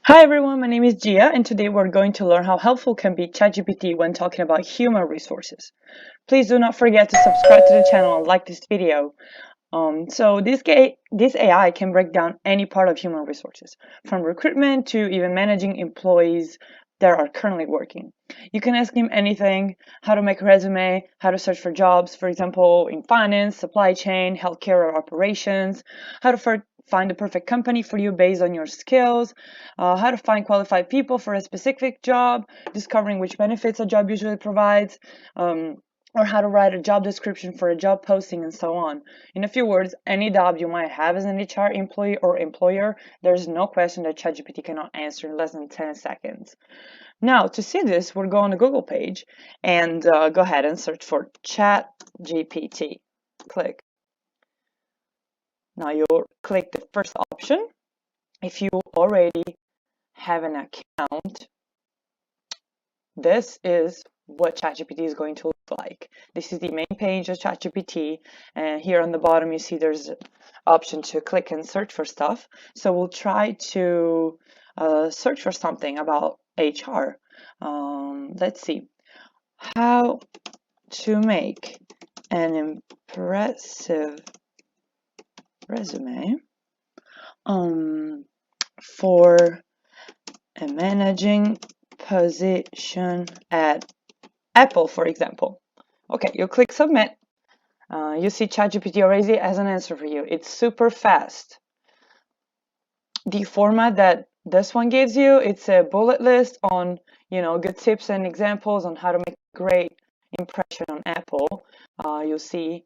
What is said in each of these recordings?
Hi everyone, my name is Gia and today we're going to learn how helpful can be Chat GPT when talking about human resources. Please do not forget to subscribe to the channel and like this video. This AI can break down any part of human resources, from recruitment to even managing employees that are currently working. You can ask him anything: how to make a resume, how to search for jobs, for example, in finance, supply chain, healthcare, or operations, how to find the perfect company for you based on your skills, how to find qualified people for a specific job, discovering which benefits a job usually provides, or how to write a job description for a job posting, and so on. In a few words, any job you might have as an HR employee or employer, there's no question that ChatGPT cannot answer in less than 10 seconds. Now, to see this, we'll go on the Google page and go ahead and search for Chat GPT. Click. Now you'll click the first option. If you already have an account, this is what ChatGPT is going to look like. This is the main page of ChatGPT, and here on the bottom you see there's an option to click and search for stuff. So we'll try to search for something about HR. Let's see. How to make an impressive resume for a managing position at Apple, for example. Okay, you click submit. You see ChatGPT already has an answer for you. It's super fast. The format that this one gives you, it's a bullet list on, good tips and examples on how to make a great impression on Apple. You'll see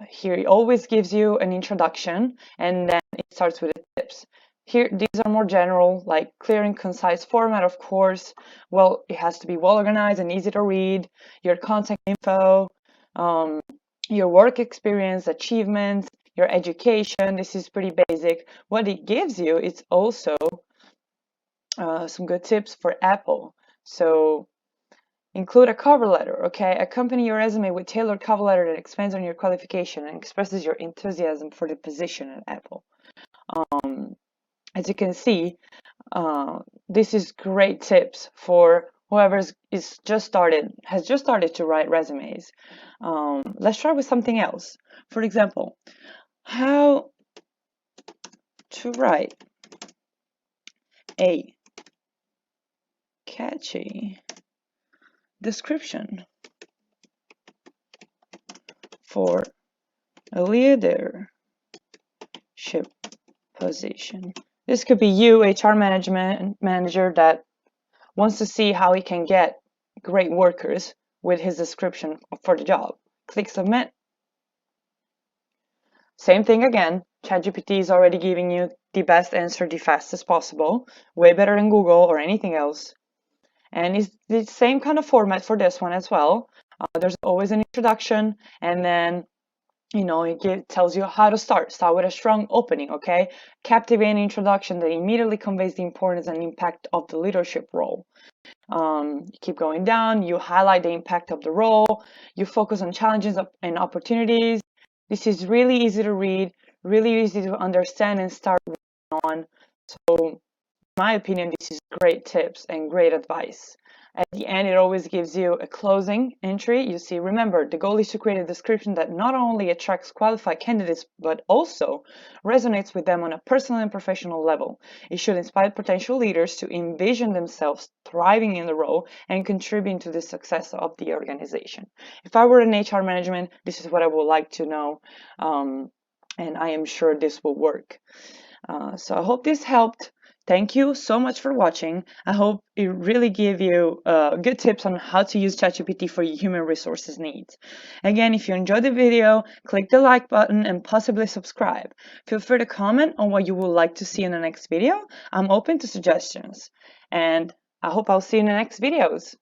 here it always gives you an introduction, and then it starts with the tips. Here, these are more general, like clear and concise format, of course. Well, it has to be well organized and easy to read. Your contact info, your work experience, achievements, your education. This is pretty basic. What it gives you is also some good tips for Apple. So include a cover letter, okay? Accompany your resume with tailored cover letter that expands on your qualification and expresses your enthusiasm for the position at Apple. As you can see, this is great tips for whoever has just started to write resumes. Let's try with something else. For example, how to write a catchy description for a leadership position. This could be you, HR manager that wants to see how he can get great workers with his description for the job. Click submit. Same thing again. ChatGPT is already giving you the best answer the fastest possible, way better than Google or anything else. And it's the same kind of format for this one as well. There's always an introduction, and then it tells you how to start with a strong opening, okay? Captivating introduction that immediately conveys the importance and impact of the leadership role. You keep going down, you highlight the impact of the role, you focus on challenges and opportunities. This is really easy to read, really easy to understand and start on. So in my opinion, this is great tips and great advice. At the end, it always gives you a closing entry. You see, remember, the goal is to create a description that not only attracts qualified candidates, but also resonates with them on a personal and professional level. It should inspire potential leaders to envision themselves thriving in the role and contributing to the success of the organization. If I were in HR management, this is what I would like to know, and I am sure this will work. So I hope this helped. Thank you so much for watching. I hope it really gave you good tips on how to use ChatGPT for your human resources needs. Again, if you enjoyed the video, click the like button and possibly subscribe. Feel free to comment on what you would like to see in the next video. I'm open to suggestions. And I hope I'll see you in the next videos.